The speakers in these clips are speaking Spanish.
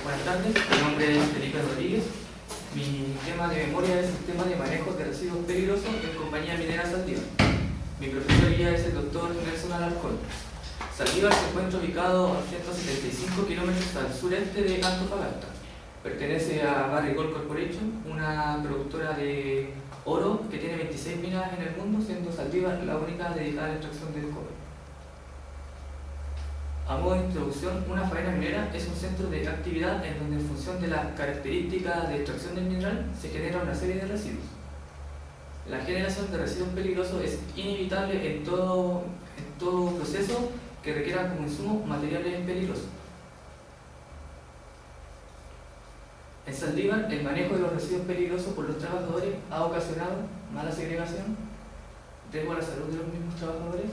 Buenas tardes, mi nombre es Felipe Rodríguez. Mi tema de memoria es Sistema de Manejo de Residuos Peligrosos en Compañía Minera Saldívar. Mi profesor guía es el doctor Nelson Alarcón. Saldívar se encuentra ubicado a 175 kilómetros al sureste de Antofagasta. Pertenece a Barrick Gold Corporation, una productora de oro que tiene 26 minas en el mundo, siendo Saldívar la única dedicada a la extracción del cobre. A modo de introducción, una faena minera es un centro de actividad en donde en función de las características de extracción del mineral se genera una serie de residuos. La generación de residuos peligrosos es inevitable en todo proceso que requiera como insumo materiales peligrosos. En Saldívar, el manejo de los residuos peligrosos por los trabajadores ha ocasionado mala segregación, riesgo a la salud de los mismos trabajadores,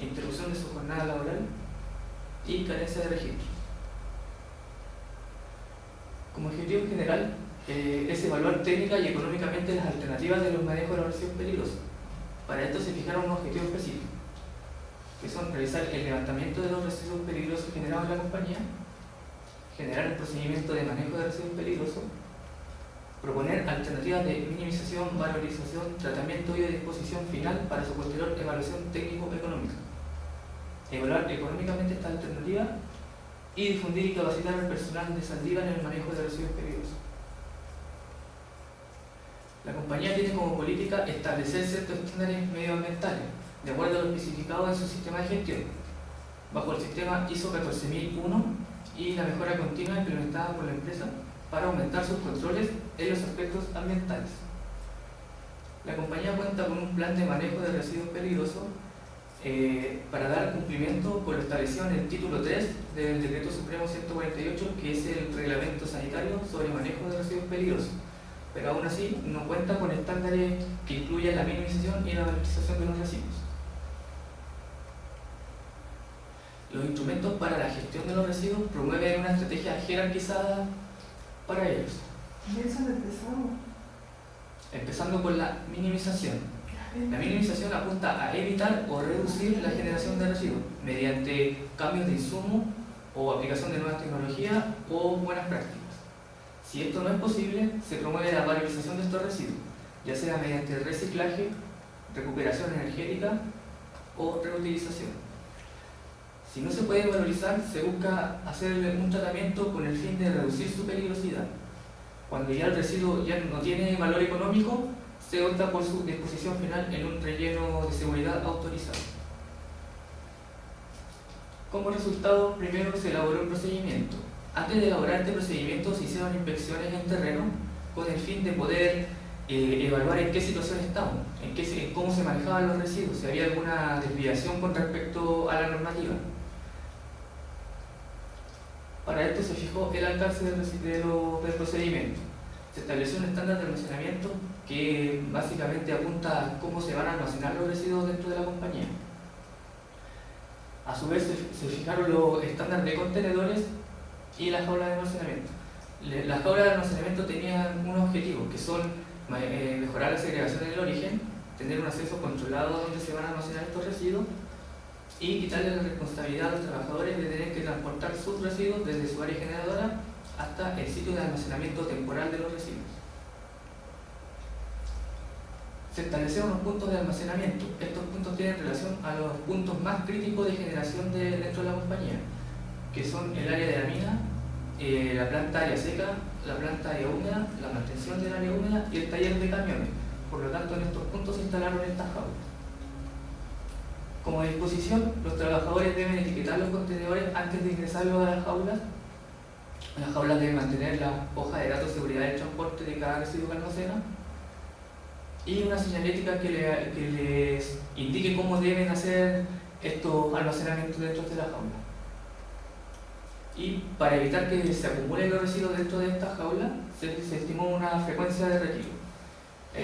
interrupción de su jornada laboral y carencia de registro. Como objetivo general es evaluar técnica y económicamente las alternativas de los manejos de los residuos peligrosos. Para esto se fijaron unos objetivos específicos, que son realizar el levantamiento de los residuos peligrosos generados en la compañía, generar el procedimiento de manejo de residuos peligrosos, proponer alternativas de minimización, valorización, tratamiento y disposición final para su posterior evaluación técnico-económica, evaluar económicamente esta alternativa y difundir y capacitar al personal de Saldívar en el manejo de residuos peligrosos. La compañía tiene como política establecer ciertos estándares medioambientales, de acuerdo a lo especificado en su sistema de gestión, bajo el sistema ISO 14001 y la mejora continua implementada por la empresa para aumentar sus controles en los aspectos ambientales. La compañía cuenta con un plan de manejo de residuos peligrosos para dar cumplimiento con lo establecido en el título 3 del Decreto Supremo 148, que es el Reglamento Sanitario sobre Manejo de Residuos Peligrosos, pero aún así no cuenta con estándares que incluyan la minimización y la valorización de los residuos. Los instrumentos para la gestión de los residuos promueven una estrategia jerarquizada para ellos. ¿Y eso empezamos? Empezando con la minimización. La minimización apunta a evitar o reducir la generación de residuos mediante cambios de insumo o aplicación de nuevas tecnologías o buenas prácticas. Si esto no es posible, se promueve la valorización de estos residuos, ya sea mediante reciclaje, recuperación energética o reutilización. Si no se puede valorizar, se busca hacer un tratamiento con el fin de reducir su peligrosidad. Cuando ya el residuo ya no tiene valor económico, se opta por su disposición final en un relleno de seguridad autorizado. Como resultado, primero se elaboró un procedimiento. Antes de elaborar este procedimiento se hicieron inspecciones en terreno con el fin de poder evaluar en qué situación estamos, en cómo se manejaban los residuos, si había alguna desviación con respecto a la normativa. Para esto se fijó el alcance del procedimiento. Se estableció un estándar de almacenamiento que básicamente apunta a cómo se van a almacenar los residuos dentro de la compañía. A su vez se fijaron los estándares de contenedores y las jaulas de almacenamiento. Las jaulas de almacenamiento tenían unos objetivos que son mejorar la segregación en el origen, tener un acceso controlado a donde se van a almacenar estos residuos y quitarle la responsabilidad a los trabajadores de tener que transportar sus residuos desde su área generadora hasta el sitio de almacenamiento temporal de los residuos. Se establecieron unos puntos de almacenamiento. Estos puntos tienen relación a los puntos más críticos de generación dentro de la compañía, que son el área de la mina, la planta área seca, la planta área húmeda, la mantención del área húmeda y el taller de camiones. Por lo tanto, en estos puntos se instalaron estas jaulas. Como disposición, los trabajadores deben etiquetar los contenedores antes de ingresarlos a las jaulas. Las jaulas deben mantener la hoja de datos de seguridad del transporte de cada residuo que almacena y una señalética que les indique cómo deben hacer estos almacenamientos dentro de la jaula. Y para evitar que se acumulen los residuos dentro de esta jaula, se estimó una frecuencia de retiro.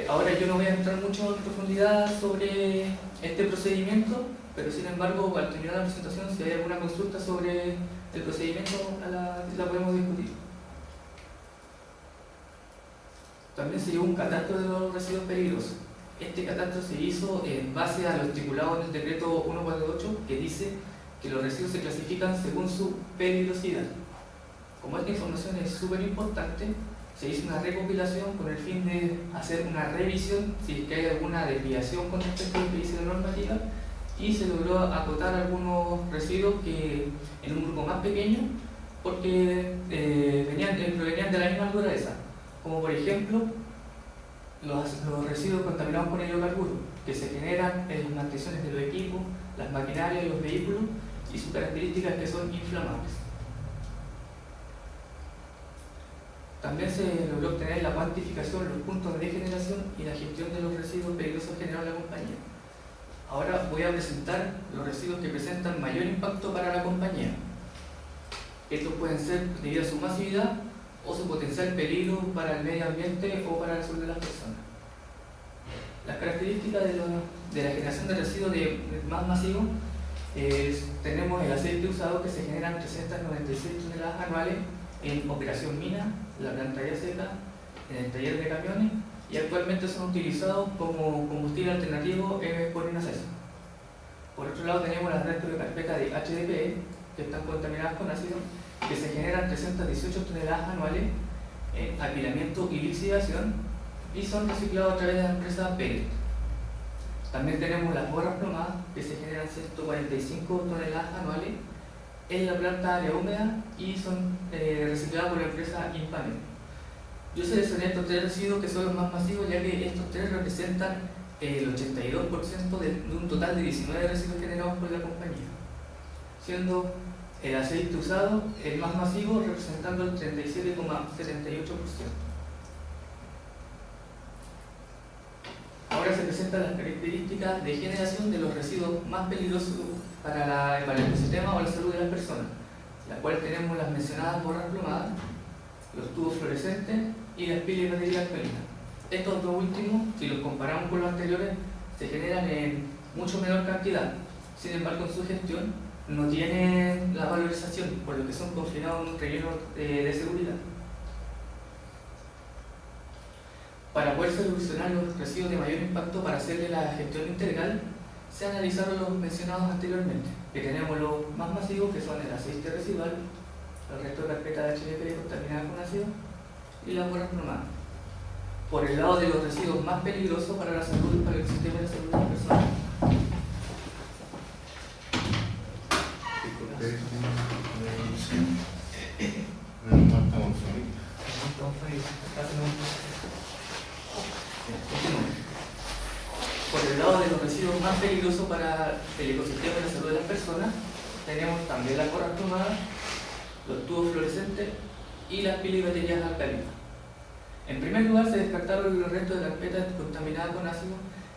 Ahora yo no voy a entrar mucho en profundidad sobre este procedimiento, pero sin embargo, al terminar la presentación, si hay alguna consulta sobre el procedimiento, la podemos discutir. También se llevó un catastro de los residuos peligrosos. Este catastro se hizo en base a lo estipulado en el decreto 148, que dice que los residuos se clasifican según su peligrosidad. Como este esta información es súper importante. Se hizo una recopilación con el fin de hacer una revisión si es que hay alguna desviación con respecto a lo que dice la normativa, y se logró acotar algunos residuos que en un grupo más pequeño porque provenían de la misma naturaleza, como por ejemplo los residuos contaminados con hidrocarburos que se generan en las mantenciones de los equipos, las maquinarias y los vehículos, y sus características que son inflamables. También se logró obtener la cuantificación, los puntos de degeneración y la gestión de los residuos peligrosos generados en la compañía. Ahora voy a presentar los residuos que presentan mayor impacto para la compañía. Estos pueden ser debido a su masividad o su potencial peligro para el medio ambiente o para la salud de las personas. Las características de la generación de residuos más masivos, tenemos el aceite usado, que se generan 396 toneladas anuales en operación mina, la planta ya seca, en el taller de camiones, y actualmente son utilizados como combustible alternativo por INACES. Por otro lado, tenemos las restos de carpeta de HDPE que están contaminadas con ácido, que se generan 318 toneladas anuales en apilamiento y lixiviación, y son reciclados a través de la empresa Pellet. También tenemos las borras plomadas, que se generan 145 toneladas anuales en la planta área húmeda y son recicladas por la empresa Impanet. Yo seleccioné estos tres residuos que son los más masivos, ya que estos tres representan el 82% de un total de 19 residuos generados por la compañía, siendo el aceite usado el más masivo, representando el 37,78%. Ahora se presentan las características de generación de los residuos más peligrosos para el ecosistema o la salud de las personas, las cuales tenemos las mencionadas borras plomadas, los tubos fluorescentes y las pilas de batería alcalina. Estos dos últimos, si los comparamos con los anteriores, se generan en mucho menor cantidad. Sin embargo, en su gestión no tienen la valorización, por lo que son confinados en un relleno de seguridad. Para poder solucionar los residuos de mayor impacto para hacerle la gestión integral, se analizaron los mencionados anteriormente, que tenemos los más masivos, que son el aceite residual, el resto de carpeta de HDPE contaminada con ácido y las borras plomadas. Por el lado de los residuos más peligrosos para la salud, para el sistema de la salud de las personas, por el lado de los residuos más peligrosos para el ecosistema y la salud de las personas, tenemos también las borras plomadas, los tubos fluorescentes y las pilas y baterías alcalinas. En primer lugar, se descartaron los restos de carpetas contaminadas con ácido,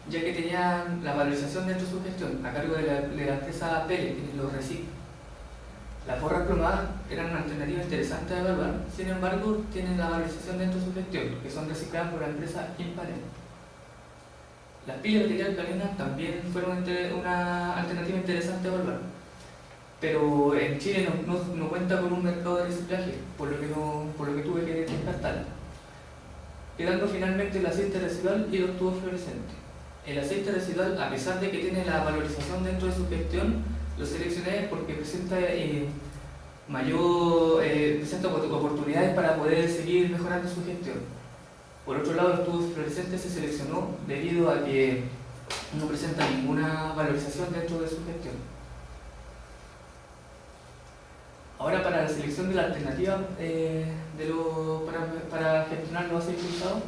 ya que tenían la valorización dentro de su gestión a cargo de la empresa Pellet, que los recicla. Las borras plomadas eran una alternativa interesante a evaluar, sin embargo, tienen la valorización dentro de su gestión, que son recicladas por la empresa Impanet. Las pilas de batería alcalina también fueron una alternativa interesante a evaluar, pero en Chile no cuenta con un mercado de reciclaje, por lo que tuve que descartarla, quedando finalmente el aceite residual y los tubos fluorescentes. El aceite residual, a pesar de que tiene la valorización dentro de su gestión, lo seleccioné porque presenta oportunidades para poder seguir mejorando su gestión. Por otro lado, los tubos fluorescentes se seleccionó debido a que no presenta ninguna valorización dentro de su gestión. Ahora, para la selección de la alternativa para gestionar los aceites usados,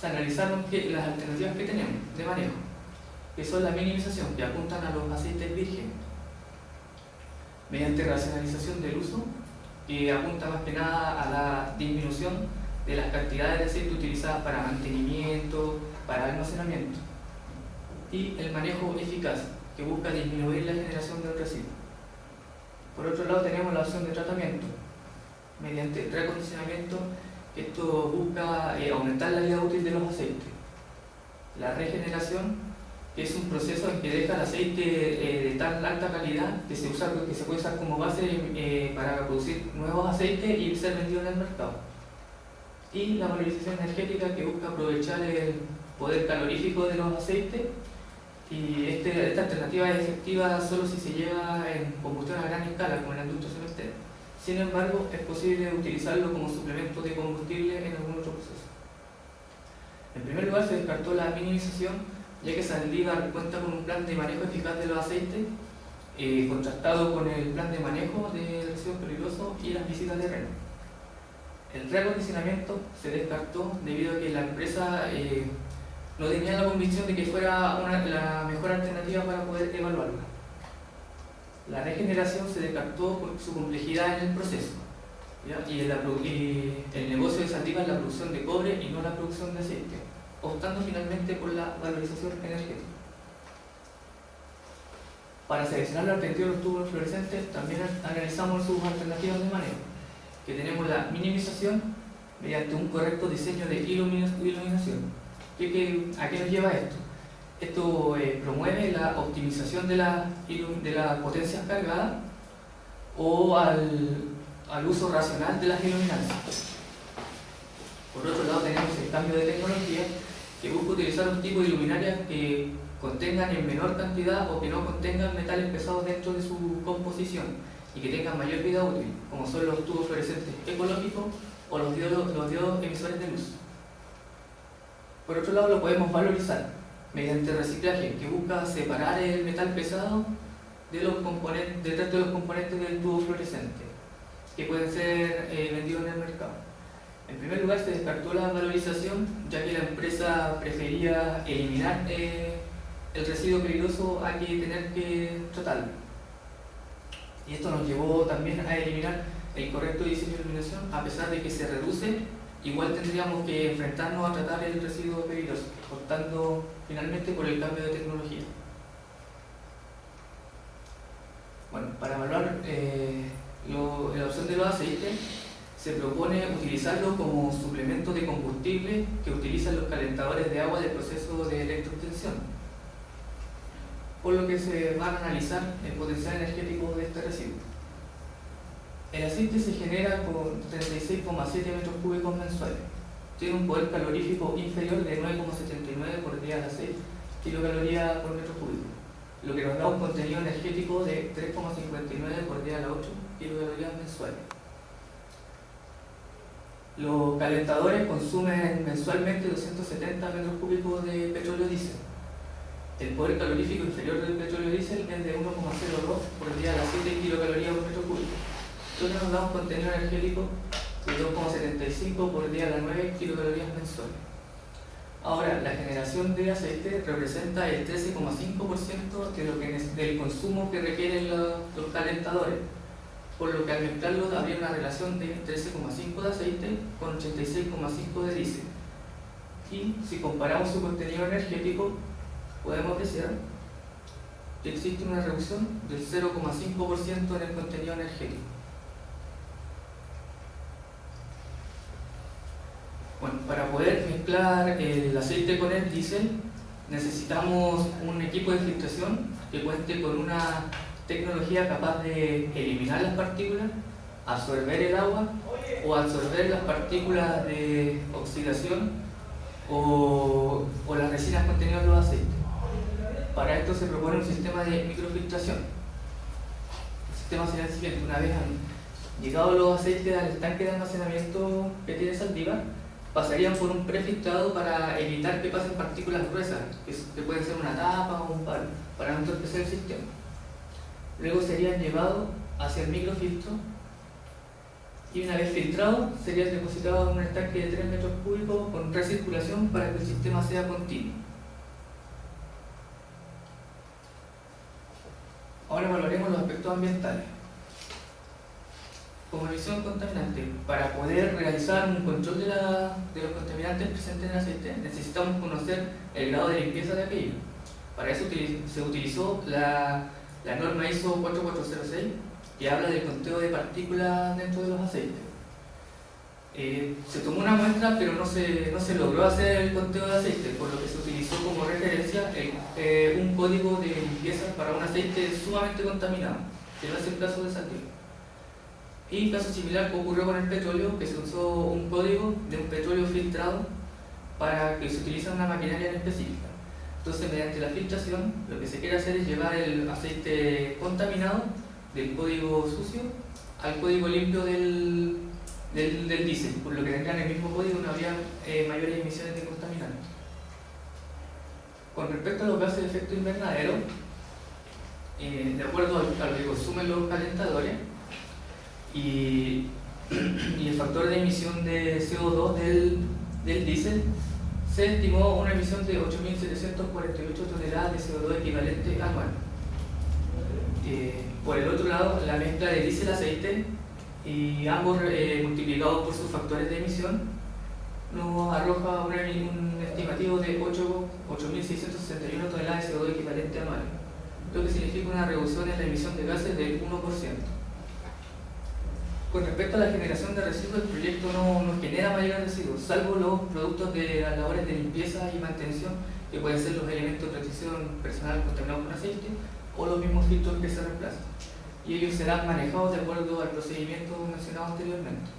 se analizaron las alternativas que tenemos de manejo, que son la minimización, que apuntan a los aceites vírgenes, mediante racionalización del uso, que apunta más que nada a la disminución de las cantidades de aceite utilizadas para mantenimiento, para almacenamiento, y el manejo eficaz, que busca disminuir la generación del residuo. Por otro lado, tenemos la opción de tratamiento, mediante reacondicionamiento. Esto busca aumentar la vida útil de los aceites. La regeneración, que es un proceso en que deja el aceite de tan alta calidad que se puede usar como base para producir nuevos aceites y ser vendido en el mercado. Y la valorización energética, que busca aprovechar el poder calorífico de los aceites, y esta alternativa es efectiva solo si se lleva en combustión a gran escala, como en la industria cementera. Sin embargo, es posible utilizarlo como suplemento de combustible en algún otro proceso. En primer lugar, se descartó la minimización, ya que Zaldívar cuenta con un plan de manejo eficaz de los aceites, contrastado con el plan de manejo de residuos peligrosos y las visitas de terreno. El reacondicionamiento se descartó debido a que la empresa no tenía la convicción de que fuera la mejor alternativa para poder evaluarla. La regeneración se descartó por su complejidad en el proceso, ¿ya? Y el negocio de Zaldívar es la producción de cobre y no la producción de aceite, optando finalmente por la valorización energética. Para seleccionar la perspectiva de los tubos fluorescentes también analizamos sus alternativas de manejo, que tenemos la minimización mediante un correcto diseño de iluminación. ¿A qué nos lleva esto? Esto promueve la optimización de las potencias cargadas o al uso racional de las iluminancias. Por otro lado, tenemos el cambio de tecnología, que busca utilizar un tipo de luminarias que contengan en menor cantidad o que no contengan metales pesados dentro de su composición y que tengan mayor vida útil, como son los tubos fluorescentes ecológicos o los diodos emisores de luz. Por otro lado, lo podemos valorizar mediante reciclaje, que busca separar el metal pesado del resto de los componentes del tubo fluorescente, que pueden ser vendidos en el mercado. En primer lugar, se descartó la valorización, ya que la empresa prefería eliminar el residuo peligroso a que tener que tratarlo. Y esto nos llevó también a eliminar el correcto diseño de iluminación. A pesar de que se reduce, igual tendríamos que enfrentarnos a tratar el residuo peligroso, optando finalmente por el cambio de tecnología. Bueno, para evaluar la opción de los aceites, se propone utilizarlo como suplemento de combustible que utilizan los calentadores de agua del proceso de electroobtención, por lo que se va a analizar el potencial energético de este residuo. El aceite se genera con 36,7 metros cúbicos mensuales. Tiene un poder calorífico inferior de 9,79 por día a las 6 kilocalorías por metro cúbico, lo que nos da un contenido energético de 3,59 por día a las 8 kilocalorías mensuales. Los calentadores consumen mensualmente 270 metros cúbicos de petróleo diésel. El poder calorífico inferior del petróleo diésel es de 1,02 por día a las 7 kilocalorías por metro cúbico. Esto nos da un contenido energético de 2,75 por día a las 9 kilocalorías mensuales. Ahora, la generación de aceite representa el 13,5% del consumo que requieren los calentadores, por lo que al mezclarlos habría una relación de 13,5 de aceite con 86,5 de diésel. Y si comparamos su contenido energético, podemos apreciar que existe una reducción del 0,5% en el contenido energético. Bueno, para poder mezclar el aceite con el diésel necesitamos un equipo de filtración que cuente con una tecnología capaz de eliminar las partículas, absorber el agua o absorber las partículas de oxidación o las resinas contenidas en los aceites. Para esto se propone un sistema de microfiltración. El sistema sería el siguiente: una vez han llegado los aceites al estanque de almacenamiento que tiene Zaldívar, pasarían por un prefiltrado para evitar que pasen partículas gruesas, que pueden ser una tapa o un palo, para no entorpecer el sistema. Luego serían llevados hacia el microfiltro y una vez filtrado serían depositados en un estanque de 3 metros cúbicos con recirculación para que el sistema sea continuo. Ahora evaluaremos los aspectos ambientales. Como emisión contaminante, para poder realizar un control de los contaminantes presentes en el aceite, necesitamos conocer el grado de limpieza de aquello. Para eso se utilizó la norma ISO 4406, que habla del conteo de partículas dentro de los aceites. Se tomó una muestra, pero no se logró hacer el conteo de aceite, por lo que se utilizó como referencia un código de limpieza para un aceite sumamente contaminado, que no es el caso de Zaldívar. Y caso similar que ocurrió con el petróleo, que se usó un código de un petróleo filtrado para que se utilice una maquinaria en específica. Entonces, mediante la filtración, lo que se quiere hacer es llevar el aceite contaminado del código sucio al código limpio del diésel, por lo que tendrán el mismo código no habría mayores emisiones de contaminantes. Con respecto a los gases de efecto invernadero, de acuerdo a lo que consumen los calentadores y el factor de emisión de CO2 del diésel, se estimó una emisión de 8.748 toneladas de CO2 equivalente anual. Por el otro lado, la mezcla de diésel-aceite y ambos multiplicados por sus factores de emisión nos arroja un estimativo de 8.661 toneladas de CO2 equivalente anual, lo que significa una reducción en la emisión de gases del 1%. Con respecto a la generación de residuos, el proyecto no genera mayores residuos, salvo los productos de las labores de limpieza y mantención, que pueden ser los elementos de protección personal contaminados con aceite o los mismos filtros que se reemplazan, y ellos serán manejados de acuerdo al procedimiento mencionado anteriormente.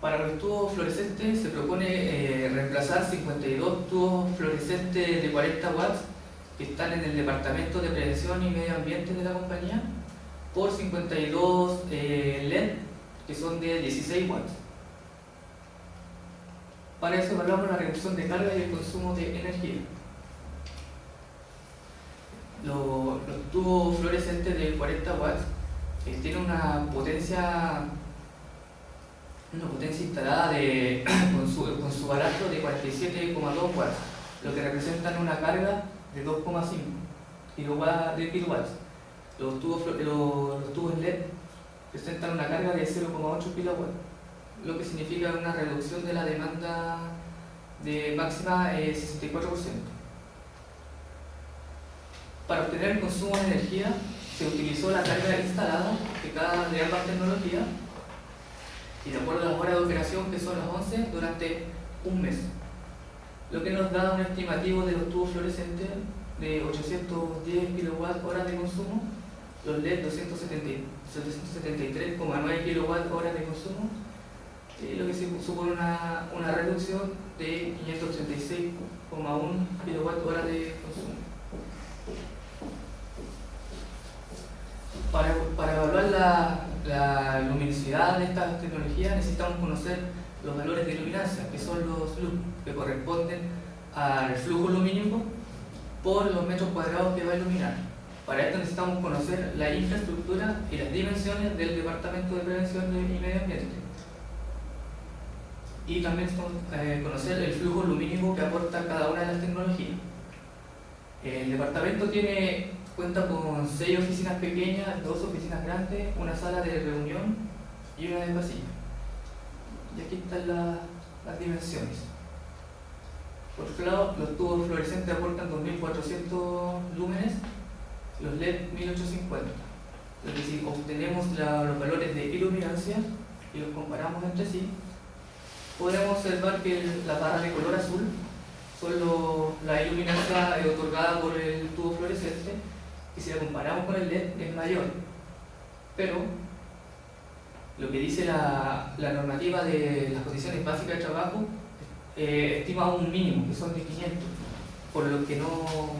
Para los tubos fluorescentes se propone reemplazar 52 tubos fluorescentes de 40 watts que están en el Departamento de Prevención y Medio Ambiente de la compañía por 52 LED que son de 16 watts. Para eso evaluamos la reducción de carga y el consumo de energía. Los tubos fluorescentes de 40 watts tienen una potencia instalada con su balasto de 47,2 watts, lo que representan una carga de 2,5 kilowatts. Los tubos LED presentan una carga de 0,8 kilowatts, lo que significa una reducción de la demanda de máxima 64%. Para obtener el consumo de energía se utilizó la carga instalada de ambas tecnologías y de acuerdo a las horas de operación, que son las 11, durante un mes, lo que nos da un estimativo de los tubos fluorescentes de 810 kWh de consumo, los LED 273,9 kWh de consumo, lo que supone una reducción de 536,1 kWh de consumo. Para evaluar la luminosidad de estas tecnologías necesitamos conocer los valores de luminancia, que son los LUM, que corresponden al flujo lumínico por los metros cuadrados que va a iluminar. Para esto necesitamos conocer la infraestructura y las dimensiones del Departamento de Prevención y Medio Ambiente. Y también conocer el flujo lumínico que aporta cada una de las tecnologías. El departamento cuenta con 6 oficinas pequeñas, 2 oficinas grandes, una sala de reunión y una de pasillo. Y aquí están las dimensiones. Por otro lado, los tubos fluorescentes aportan 2400 lúmenes, los LED 1850. Entonces, si obtenemos los valores de iluminancia y los comparamos entre sí, podremos observar que la barra de color azul son la iluminancia otorgada por el tubo fluorescente, y si la comparamos con el LED es mayor. Pero lo que dice la normativa de las condiciones básicas de trabajo estima un mínimo, que son de 500, por lo que no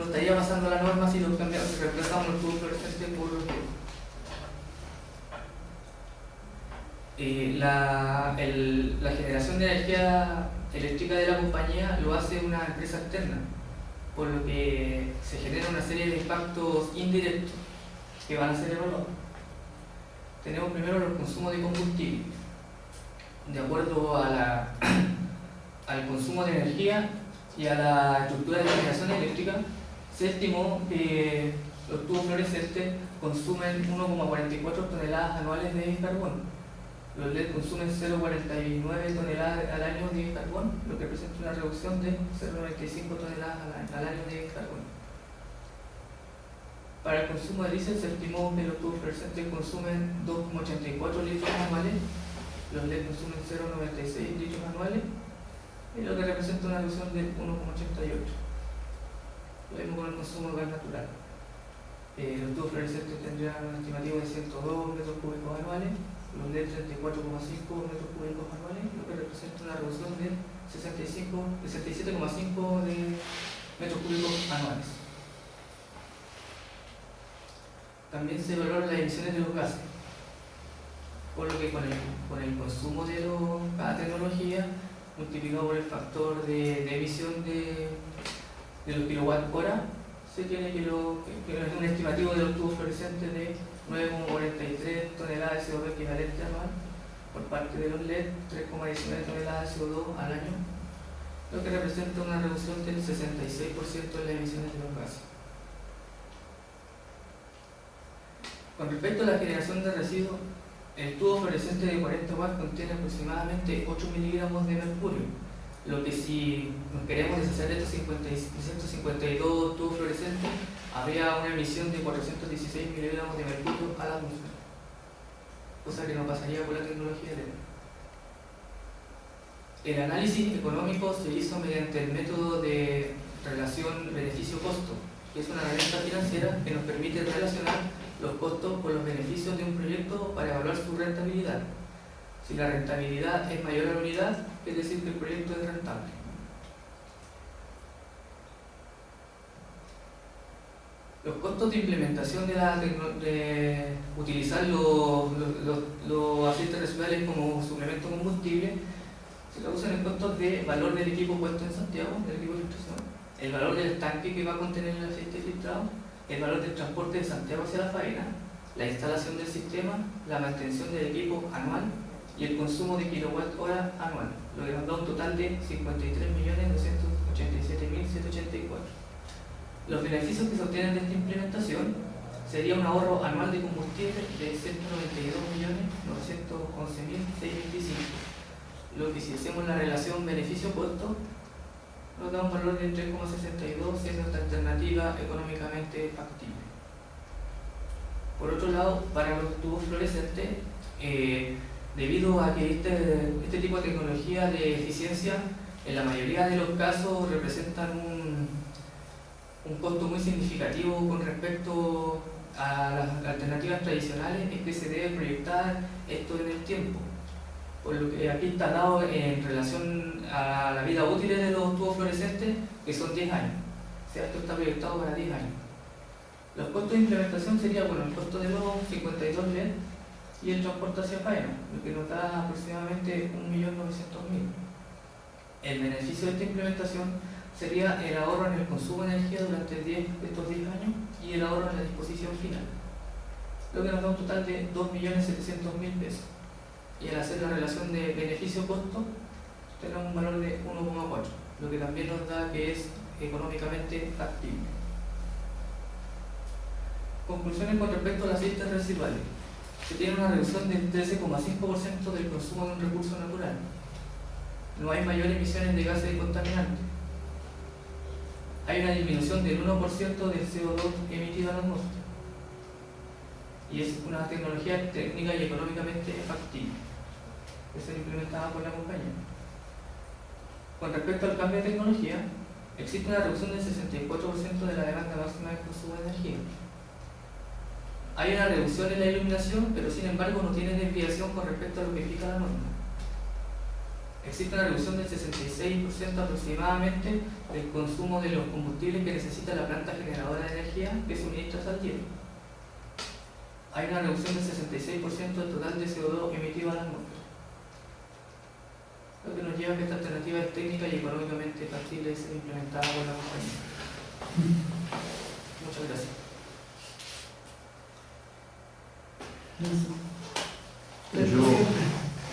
estaría pasando la norma si reemplazamos los tubos fluorescentes por los LED. La generación de energía eléctrica de la compañía lo hace una empresa externa, por lo que se genera una serie de impactos indirectos que van a ser evaluados. Tenemos primero los consumos de combustible. De acuerdo al consumo de energía y a la estructura de generación eléctrica, se estimó que los tubos fluorescentes consumen 1,44 toneladas anuales de carbono. Los LED consumen 0,49 toneladas al año de carbón, lo que representa una reducción de 0,95 toneladas al año de carbono. Para el consumo de diésel se estimó que los tubos fluorescentes consumen 2,84 litros anuales, los LED consumen 0,96 litros anuales, lo que representa una reducción de 1,88. Lo mismo con el consumo de gas natural. Los tubos fluorescentes tendrían un estimativo de 102 metros cúbicos anuales, los LED 34,5 metros cúbicos anuales, lo que representa una reducción de 67,5 de metros cúbicos anuales. También se valoran las emisiones de los gases, por lo que con el consumo de cada tecnología multiplicado por el factor de emisión de los kilowatt-hora, se tiene que es un estimativo de los tubos fluorescentes de 9,43 toneladas de CO2 equivalente anual por parte de los LED, 3,19 toneladas de CO2 al año, lo que representa una reducción del 66% en las emisiones de los gases. Con respecto a la generación de residuos, el tubo fluorescente de 40 watts contiene aproximadamente 8 miligramos de mercurio, lo que si nos queremos deshacer de estos 152 tubos fluorescentes, habría una emisión de 416 miligramos de mercurio a la atmósfera, cosa que no pasaría por la tecnología LED. El análisis económico se hizo mediante el método de relación beneficio-costo, que es una herramienta financiera que nos permite relacionar los costos con los beneficios de un proyecto para evaluar su rentabilidad. Si la rentabilidad es mayor a la unidad, quiere decir que el proyecto es rentable. Los costos de implementación de utilizar los aceites residuales como suplemento combustible se traducen en costos de valor del equipo puesto en Santiago, del equipo de filtración, el valor del tanque que va a contener el aceite filtrado, el valor del transporte de Santiago hacia la faena, la instalación del sistema, la mantención del equipo anual y el consumo de kilowatt-hora anual, lo que nos da un total de 53.287.784. Los beneficios que se obtienen de esta implementación sería un ahorro anual de combustible de 192.911.625, lo que si hacemos la relación beneficio-costo nos da un valor de 3,62, siendo esta alternativa económicamente factible. Por otro lado, para los tubos fluorescentes, debido a que este tipo de tecnología de eficiencia en la mayoría de los casos representan un costo muy significativo con respecto a las alternativas tradicionales, es que se debe proyectar esto en el tiempo. Por lo que aquí está dado en relación a la vida útil de los tubos fluorescentes, que son 10 años. O sea, esto está proyectado para 10 años. Los costos de implementación serían, bueno, el costo de los 52 LED y el transporte hacia faena, lo que nos da aproximadamente 1.900.000. El beneficio de esta implementación sería el ahorro en el consumo de energía durante estos 10 años y el ahorro en la disposición final, lo que nos da un total de 2.700.000 pesos. Y al hacer la relación de beneficio-costo, tenemos un valor de 1,4, lo que también nos da que es económicamente factible. Conclusiones con respecto a los aceites residuales. Se tiene una reducción del 13,5% del consumo de un recurso natural. No hay mayores emisiones de gases contaminantes. Hay una disminución del 1% del CO2 emitido a la atmósfera. Y es una tecnología técnica y económicamente factible, que se implementada por la compañía. Con respecto al cambio de tecnología, existe una reducción del 64% de la demanda máxima de consumo de energía. Hay una reducción en la iluminación, pero sin embargo no tiene desviación con respecto a lo que fija la norma. Existe una reducción del 66% aproximadamente del consumo de los combustibles que necesita la planta generadora de energía que suministra Saldiero. Hay una reducción del 66% del total de CO2 emitido a la atmósfera, lo que nos lleva a que esta alternativa es técnica y económicamente factible de ser implementada por la compañía. Muchas gracias.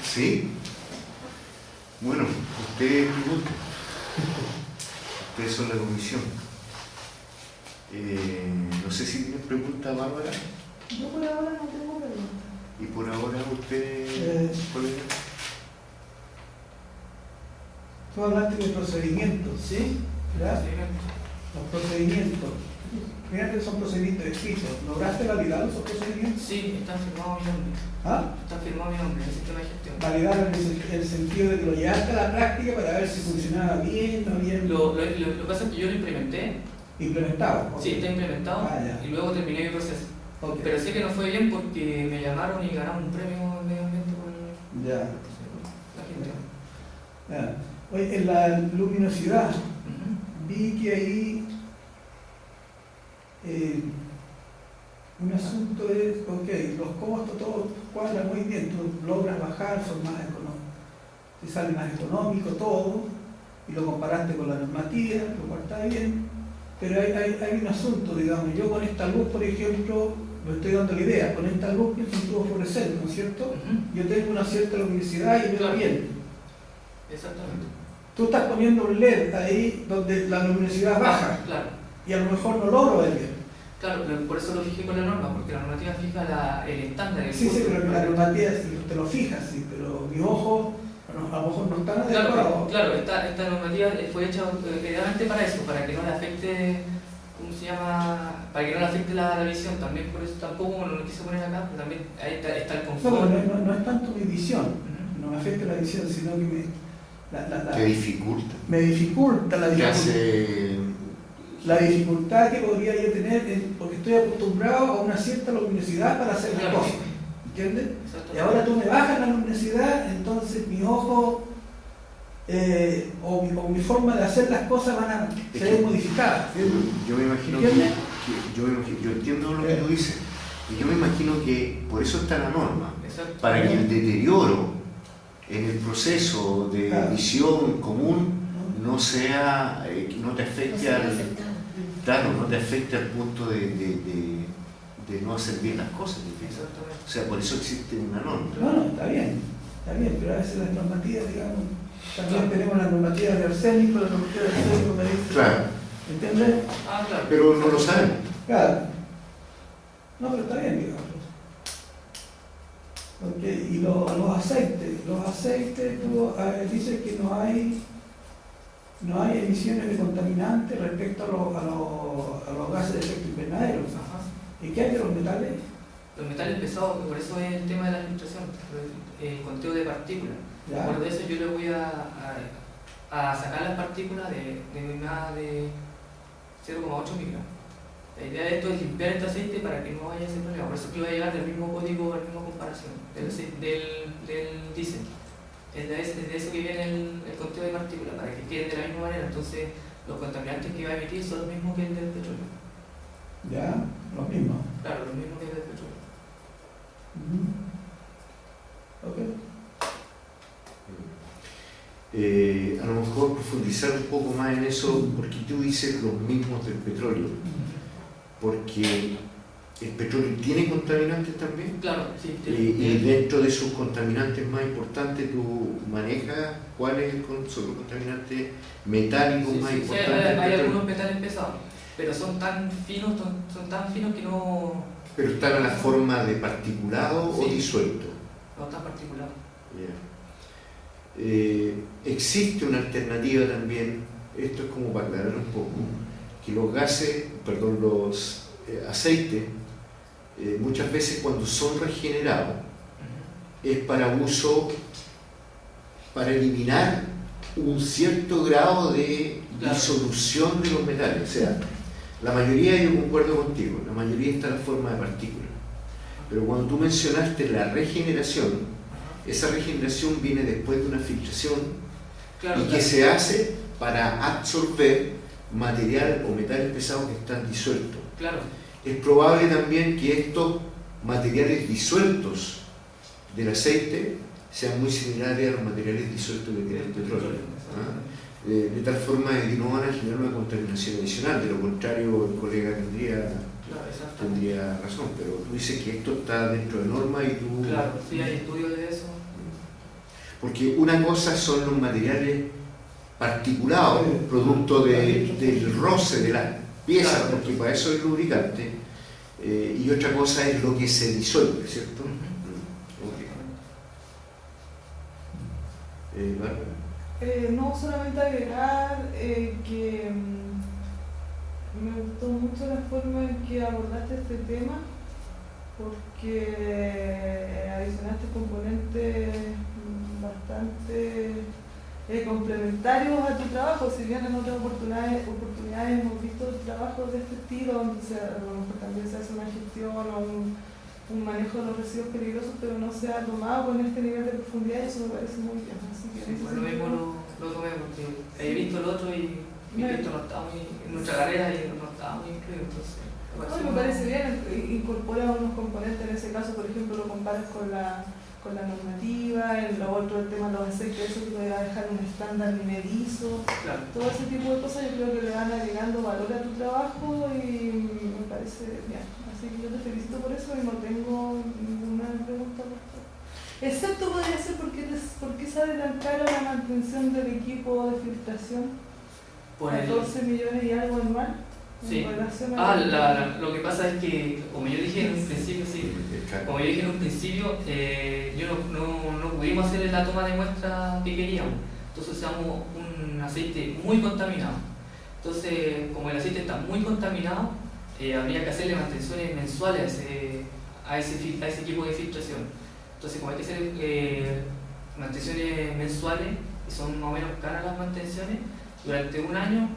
Sí. Bueno, ustedes preguntan. Ustedes son la comisión. No sé si tienen preguntas, Bárbara. Yo por ahora no tengo preguntas. Y por ahora usted, colega. Tú hablaste de procedimientos, ¿Sí? ¿verdad? Sí. Los procedimientos. Fíjate, son procedimientos escritos. ¿Lograste validar esos procedimientos? Sí, está firmado mi nombre. ¿Ah? Está firmado mi nombre en el sistema de gestión. Validar en el sentido de que lo llevaste a la práctica para ver si funcionaba bien, no bien. Lo que pasa es que yo lo implementé. Implementado. Sí, está implementado. Ya. Y luego terminé mi proceso. Okay. Pero sé que no fue bien porque me llamaron y ganaron un premio en medio ambiente por Ya. la gestión. Ya. Oye, en la luminosidad, vi que ahí Un asunto es, ok, los costos todos cuadran muy bien, tú logras bajar, son más económicos, te sale más económico todo, y lo comparaste con la normativa, lo cual está bien, pero hay un asunto, digamos, yo con esta luz, por ejemplo, me estoy dando la idea, con esta luz pienso en tubo fluorescente, ¿no es cierto? Yo tengo una cierta luminosidad y veo bien. Exactamente. Tú estás poniendo un LED ahí donde la luminosidad baja, Claro. y a lo mejor no logro ver bien. Claro, por eso lo fijé con la norma, porque la normativa fija el estándar. Sí, pero la normativa te lo fijas, sí, pero mis ojos a lo mejor no están adecuados. Claro, esta normativa fue hecha realmente para eso, para que no le afecte, ¿cómo se llama? Para que no le afecte la visión, también por eso tampoco no lo quise poner acá, pero también ahí está el confort. No es tanto mi visión, no me afecta la visión, sino que te dificulta. Me dificulta la Te dificultad. hace... La dificultad que podría yo tener, porque estoy acostumbrado a una cierta luminosidad para hacer las cosas, ¿entiendes? Y ahora tú me bajas la luminosidad, entonces mi ojo o mi forma de hacer las cosas van a ser modificadas. Yo me imagino yo entiendo lo que tú dices, y yo me imagino que por eso está la norma, para que el deterioro en el proceso de visión común no sea, no te afecte no te afecte al punto de no hacer bien las cosas. O sea, por eso existe una norma. No, está bien, pero a veces las normativas, digamos, también tenemos las normativas de arsénico, las normativas de arsénico, me dice, claro. ¿entiendes? Claro. Pero no lo saben. Claro. No, pero está bien, digamos. Okay. Y los aceites, tú dices que no hay emisiones de contaminantes respecto a los gases de efecto invernadero. ¿Y qué hay de los metales? Los metales pesados, por eso es el tema de la filtración, el conteo de partículas. Por eso yo le voy a sacar las partículas de nada de 0,8 micrón. La idea de esto es limpiar este aceite para que no haya ese problema. Por eso que va a llegar del mismo código, de la misma comparación, del diésel. Es de eso que viene el conteo de partículas, para que queden de la misma manera. Entonces, los contaminantes que va a emitir son los mismos que el del petróleo. Ya, los mismos. Claro, los mismos que el del petróleo. A lo mejor profundizar un poco más en eso, porque tú dices los mismos del petróleo, porque el petróleo tiene contaminantes también. Claro, sí. Y dentro de esos contaminantes más importantes, tú manejas cuáles son los contaminantes metálicos más importantes. Hay algunos metales pesados, pero son tan finos que no. Pero están en la forma de particulado o disuelto. No están particulados. Existe una alternativa también, esto es como para aclarar un poco, que los aceites, muchas veces cuando son regenerados, es para eliminar un cierto grado de disolución de los metales. O sea, la mayoría, yo concuerdo contigo, la mayoría está en la forma de partículas. Pero cuando tú mencionaste la regeneración, esa regeneración viene después de una filtración que se hace para absorber material o metales pesados que están disueltos. Claro. Es probable también que estos materiales disueltos del aceite sean muy similares a los materiales disueltos que tiene el petróleo. De tal forma que no van a generar una contaminación adicional, de lo contrario el colega tendría razón, pero tú dices que esto está dentro de norma y tú... Claro, sí hay estudios de eso. Porque una cosa son los materiales particulados, producto del roce de las piezas, porque para eso es lubricante, y otra cosa es lo que se disuelve, ¿cierto? No, solamente agregar que me gustó mucho la forma en que abordaste este tema, porque adicionaste componentes bastante complementarios a tu trabajo. Si bien en otras oportunidades hemos visto trabajos de este estilo, donde a lo mejor también se hace una gestión o un manejo de los residuos peligrosos, pero no se ha tomado con este nivel de profundidad, y eso me parece muy bien. Así que lo mismo lo tomé, porque he visto el otro y esto no está muy, en nuestra carrera y no estaba muy incluido, entonces No, me parece bien, incorpora unos componentes, en ese caso, por ejemplo, lo comparas con la normativa, en lo otro el tema de los aceites, eso que te va a dejar un estándar medizo, Claro. todo ese tipo de cosas yo creo que le van agregando valor a tu trabajo y me parece bien. Así que yo te felicito por eso y no tengo ninguna pregunta por eso. Excepto podría ser por qué sale tan cara la mantención del equipo de filtración, Por 14 millones y algo anual. Sí. En relación a Lo que pasa es que, como yo dije en un principio, no pudimos hacer la toma de muestra que queríamos. Entonces usamos un aceite muy contaminado. Entonces, como el aceite está muy contaminado, habría que hacerle mantenciones mensuales a ese equipo de filtración. Entonces, como hay que hacer mantenciones mensuales, y son más o menos caras las mantenciones, durante un año,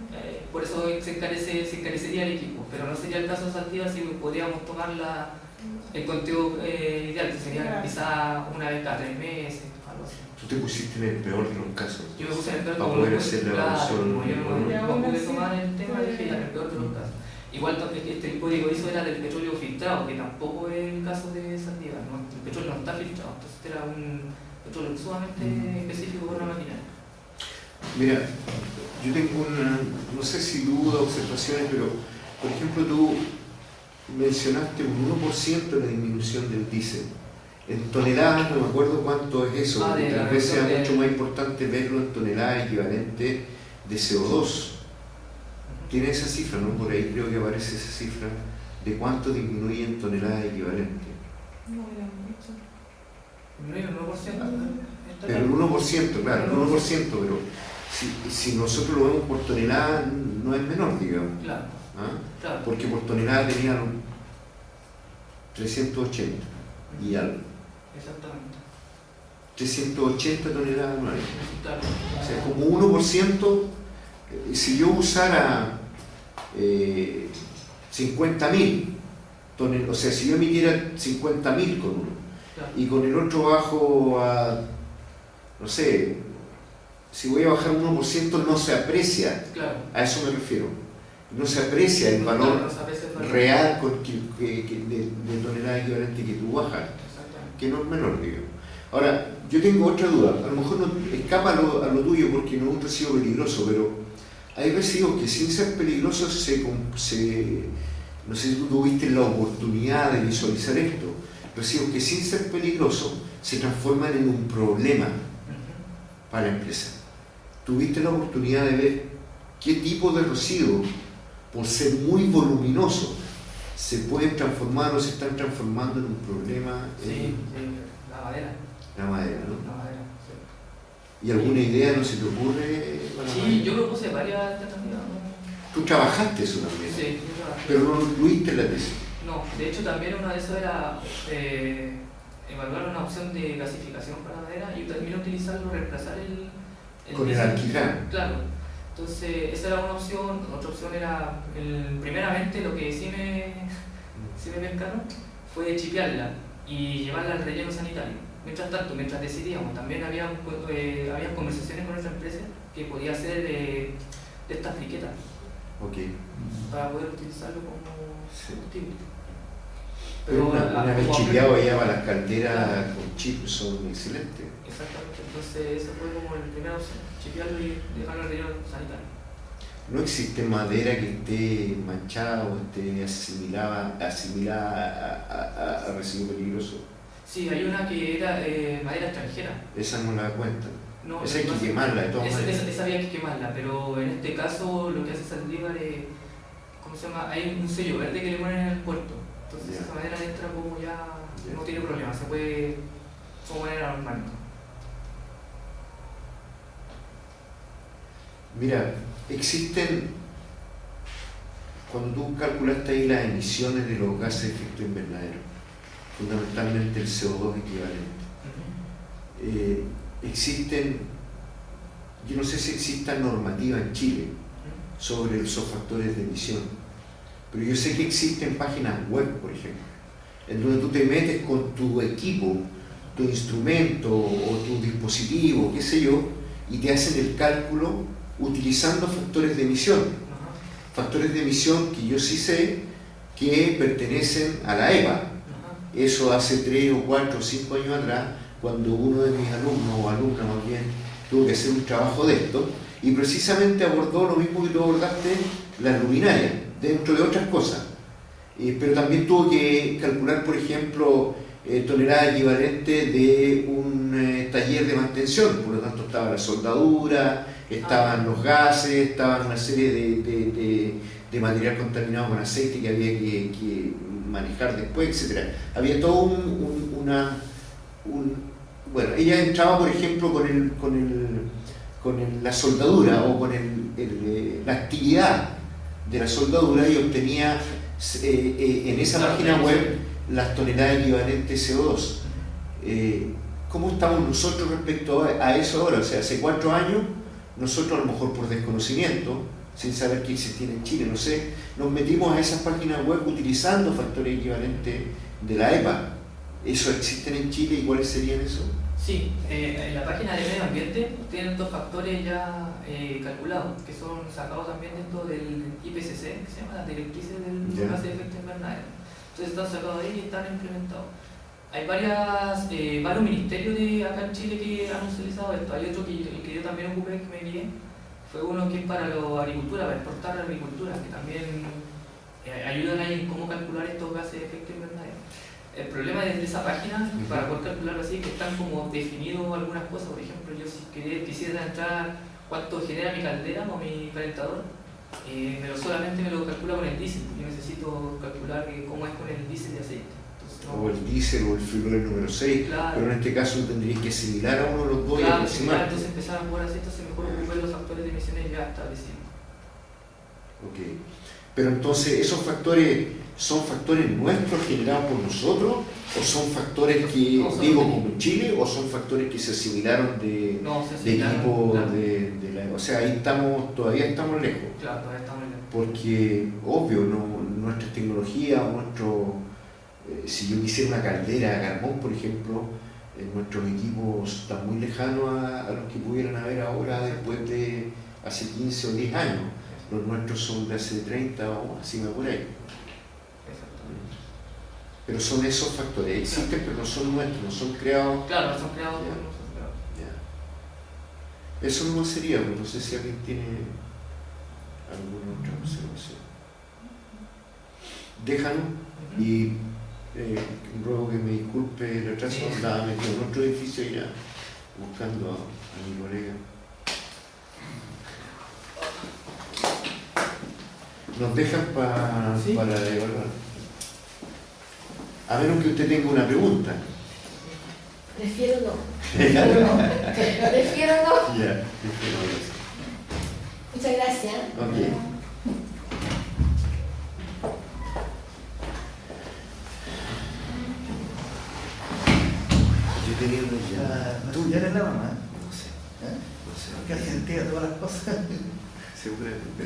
por eso se encarecería el equipo, pero no sería el caso de Saldívar si podríamos tomar el conteo ideal, que sería quizá una vez cada 3 meses, algo así. Tú te pusiste en el peor de los casos. Yo me puse en el peor, para poder hacer la evaluación. como yo no pude tomar el tema, dije ya, en el peor de los casos. Igual el código ISO era del petróleo filtrado, que tampoco es el caso de Saldívar, ¿no? El petróleo no está filtrado, entonces era un petróleo sumamente específico para una maquinaria. Mira, yo tengo no sé si duda, observaciones, pero por ejemplo tú mencionaste un 1% de la disminución del diésel. En toneladas, no me acuerdo cuánto es eso, porque tal vez sea mucho más importante verlo en toneladas equivalentes de CO2. Tiene esa cifra, ¿no? Por ahí creo que aparece esa cifra de cuánto disminuye en toneladas equivalentes. No era mucho. Disminuye el 1%. Pero el 1%, claro, el 1%, pero si nosotros lo vemos por tonelada, no es menor, digamos. Claro. ¿Ah? Claro. Porque por tonelada tenían 380 y algo. Exactamente. 380 toneladas anuales. Claro. O sea, como 1%, si yo usara 50.000 toneladas, o sea, si yo emitiera 50.000 con uno, Claro. y con el otro bajo a, no sé, si voy a bajar un 1% no se aprecia, Claro. a eso me refiero, no se aprecia el valor Claro, no se aprecia el valor real de tonelada equivalente que tú bajas, Exactamente. que no es menor, digamos. Ahora, yo tengo otra duda, a lo mejor no escapa a lo tuyo porque no es un residuo peligroso, pero hay residuos que sin ser peligrosos no sé si tú tuviste la oportunidad de visualizar esto, residuos que sin ser peligrosos se transforman en un problema para la empresa. ¿Tuviste la oportunidad de ver qué tipo de residuos, por ser muy voluminosos, se pueden transformar o se están transformando en un problema? Sí, la madera. La madera, ¿no? La madera, sí. ¿Y alguna idea no se te ocurre? Sí, yo propuse varias alternativas. Tú trabajaste eso también, Sí, yo trabajé. pero no lo incluiste en la tesis. No, de hecho también una de esas era evaluar una opción de gasificación para madera y también utilizarlo, reemplazar el Con el diésel. alquitrán. Claro. Entonces esa era una opción. Otra opción era, primeramente lo que sí me pescaron fue chipearla y llevarla al relleno sanitario. Mientras tanto, mientras decidíamos, también había conversaciones con nuestra empresa que podía hacer de estas briquetas Ok. para poder utilizarlo como combustible. Pero una vez como chipeado ya para las calderas con chips son excelentes. Exactamente, entonces esa fue como la primera opción, chipearlo y dejarlo en el relleno sanitario. ¿No existe madera que esté manchada o esté asimilada a residuo peligroso? Sí, hay una que era madera extranjera. Esa no la cuentan. No, Esa hay que quemarla de todas maneras. Esa había que quemarla, pero en este caso lo que hace Saldívar es, ¿cómo se llama? Hay un sello verde que le ponen en el puerto. Entonces Ya. esa madera entra como ya Ya. no tiene problema, se puede como manera normal. Mira, existen, cuando tú calculaste ahí las emisiones de los gases de efecto invernadero, fundamentalmente el CO2 equivalente, existen, yo no sé si exista normativa en Chile sobre esos factores de emisión, pero yo sé que existen páginas web, por ejemplo, en donde tú te metes con tu equipo, tu instrumento o tu dispositivo, qué sé yo, y te hacen el cálculo utilizando factores de emisión. Factores de emisión que yo sí sé que pertenecen a la EPA. Eso hace 3 o 4 o 5 años atrás, cuando uno de mis alumnos, o alumna más bien, tuvo que hacer un trabajo de esto, y precisamente abordó lo mismo que tú abordaste, las luminarias, dentro de otras cosas. Pero también tuvo que calcular, por ejemplo, toneladas equivalentes de un taller de mantención, por lo tanto estaba la soldadura, estaban los gases, estaban una serie de material contaminado con aceite que había que manejar después, etc. Había todo bueno, ella entraba, por ejemplo, con la soldadura o con la actividad de la soldadura y obtenía en esa página web las toneladas equivalentes CO2. ¿Cómo estamos nosotros respecto a eso ahora? O sea, hace 4 años, nosotros a lo mejor por desconocimiento, sin saber que existía en Chile, no sé, nos metimos a esas páginas web utilizando factores equivalentes de la EPA. ¿Eso existen en Chile y cuáles serían esos? Sí, en la página de medio ambiente tienen 2 factores ya calculados, que son sacados también dentro del IPCC, que se llama las directrices del gas de efecto invernadero. Entonces están sacados ahí y están implementados. Hay varios ministerios acá en Chile que han utilizado esto. Hay otro que yo también ocupé, que me guié, fue uno que es para la agricultura, para exportar la agricultura, que también ayudan ahí en cómo calcular estos gases de efecto invernadero. El problema de esa página, para poder calcularlo así, es que están como definidos algunas cosas. Por ejemplo, yo si quisiera entrar cuánto genera mi caldera o mi calentador, solamente me lo calcula con el diésel. Yo necesito calcular cómo es con el diésel de aceite. Entonces, no, o el diésel o el fluor número 6, claro. Pero en este caso tendríais que asimilar a uno de los dos, claro, y aproximar. entonces empezar a jugar así, entonces mejor ocupar los factores de emisiones ya establecidos. Ok. Pero entonces, ¿esos factores son factores nuestros generados por nosotros? ¿O son factores que, como en Chile, o son factores que se asimilaron de equipo claro. de la... O sea, ahí todavía estamos lejos. Claro, todavía estamos lejos. Porque, obvio, nuestras tecnologías, si yo quisiera una caldera a carbón, por ejemplo, nuestros equipos están muy lejanos a los que pudieran haber ahora después de hace 15 o 10 años. Los nuestros son de hace 30 o así me por ahí. Pero son esos factores, existen, pero no son nuestros, no son creados. Claro, no son creados por nosotros. Eso no sería, no sé si alguien tiene alguna otra observación. Déjanos y ruego que me disculpe el retraso, andaba metido en otro edificio ya buscando a mi colega. Nos dejan para evaluar. A menos que usted tenga una pregunta. Prefiero no. Prefiero no. Ya, Muchas gracias. okay. Yo tenía ya... ¿Tú ya eres la mamá? No sé. No sé. ¿Qué has sentido todas las cosas? Seguramente.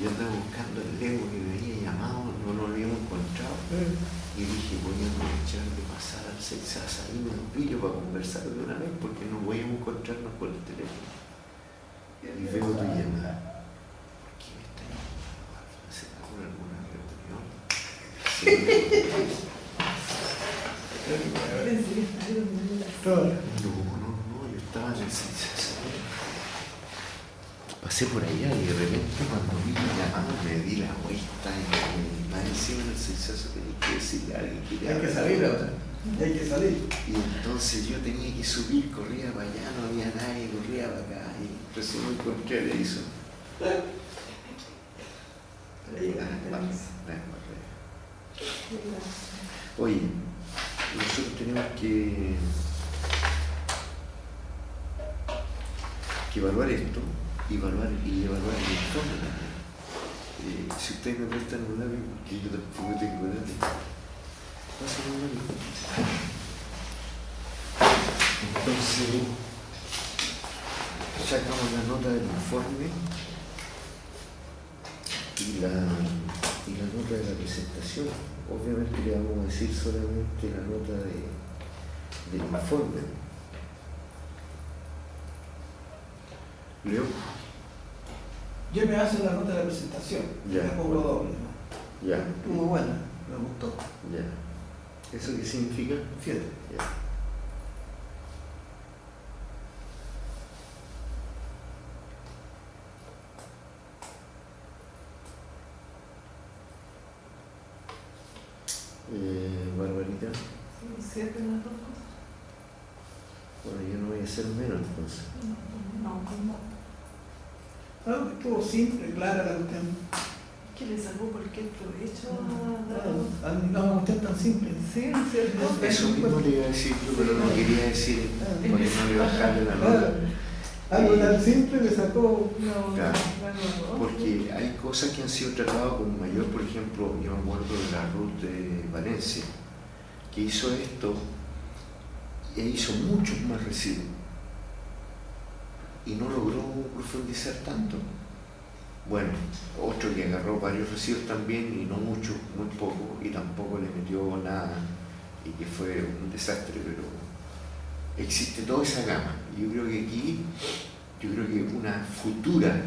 Yo andaba buscando el Lego que me había llamado, no lo habíamos encontrado. Y dije, voy a aprovechar de pasar al Sexasa y me lo pillo para conversar de una vez porque no voy a encontrarnos por el teléfono. Y veo tu llamada. ¿Por qué me está llamando? ¿Será por alguna reunión? No, yo estaba en el Sexasa. Pasé por allá y de repente cuando vi la llamada me di la vuelta y más encima en el Sexasa tenía que decirle a alguien que Hay que salir ahora. Hay que salir. Y entonces yo tenía que subir, corría para allá, no había nadie, corría para acá y recién me encontré el erizo. Oye, nosotros tenemos que evaluar esto y evaluar el informe también. Si ustedes me prestan un lápiz, porque yo tampoco tengo lápiz, pasen un lápiz. Entonces, sacamos la nota del informe y la nota de la presentación. Obviamente le vamos a decir solamente la nota del informe. Leo. Yo me hace la nota de la presentación. Ya. La pongo doble. Ya. Estuvo buena, me gustó. Ya. ¿Eso qué significa? 7. Ya. Barbarita. Sí, 7 en las dos cosas. Bueno, yo no voy a hacer menos entonces. No, estuvo simple, clara la cuestión. Que le sacó cualquier provecho a No, no, una cuestión tan simple. Sí, ¿no es cierto? Eso mismo le iba a decir yo, pero no quería decir porque no le bajarle la nota. Algo tan simple le sacó. No, Claro. no. Porque hay cosas que han sido tratadas con mayor, por ejemplo, yo me acuerdo de la Ruth de Valencia, que hizo esto e hizo muchos más residuos y no logró profundizar tanto. Bueno, otro que agarró varios residuos también y no mucho, muy poco, y tampoco le metió nada y que fue un desastre, pero existe toda esa gama. Yo creo que aquí, una futura,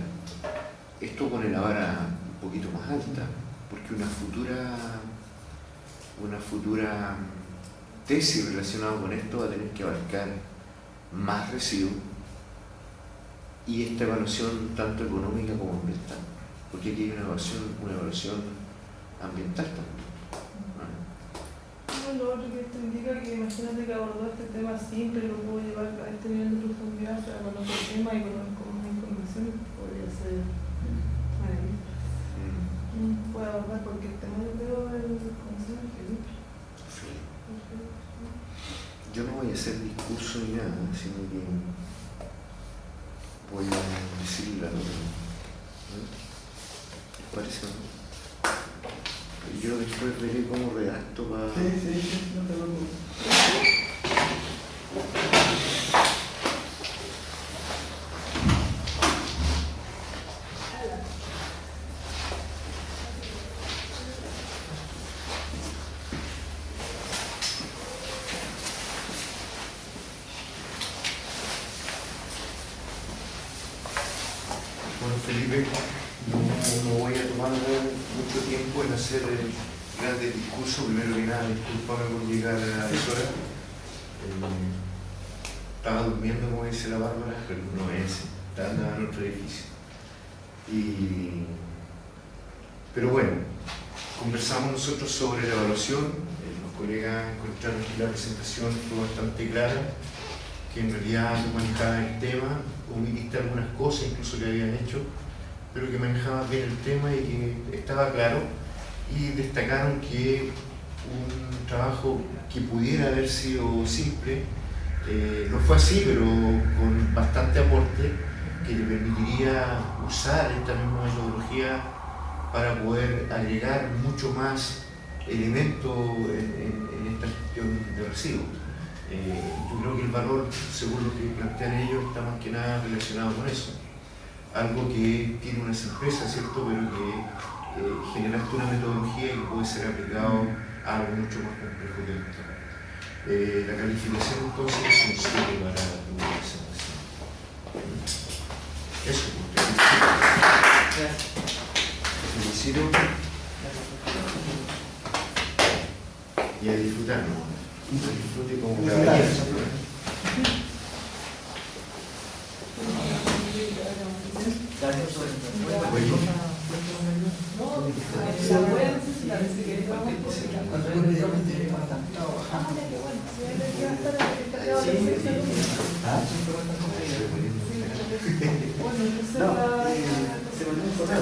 esto pone la vara un poquito más alta, porque una futura tesis relacionada con esto va a tener que abarcar más residuos y esta evaluación tanto económica como ambiental, porque aquí hay una evaluación ambiental también. Lo otro que esto indica que imagínate que abordó este tema simple y lo puedo llevar a este nivel de profundidad, o sea, con otro tema y con más información, podría ser maravilloso. Puede abordar cualquier tema, yo creo, ¿cómo se llama? Sí. Yo no voy a hacer discurso ni nada, sino que voy a decir la nota. ¿Les parece? Yo después veré cómo redacto para... Sí, no te preocupes. Bueno, Felipe, no voy a tomar mucho tiempo en hacer grandes discursos. Primero que nada, discúlpame por llegar a esa hora. Estaba durmiendo, como dice la Bárbara, pero no es, estaba en otro edificio. Pero bueno, conversamos nosotros sobre la evaluación. Los colegas encontraron que la presentación fue bastante clara, que en realidad tú manejabas el tema, omitiste algunas cosas incluso que habían hecho, pero que manejabas bien el tema y que estaba claro, y destacaron que un trabajo que pudiera haber sido simple, no fue así, pero con bastante aporte, que le permitiría usar esta misma metodología para poder agregar mucho más elementos en esta gestión de residuos. Yo creo que el valor, según lo que plantean ellos, está más que nada relacionado con eso. Algo que tiene una sorpresa, ¿cierto? Pero que generaste una metodología que puede ser aplicado a algo mucho más complejo que esto. La calificación entonces es un 7 para tu presentación. Eso, te felicito. Y a disfrutar, ¿no? Disfrute como caballero. Bueno, entonces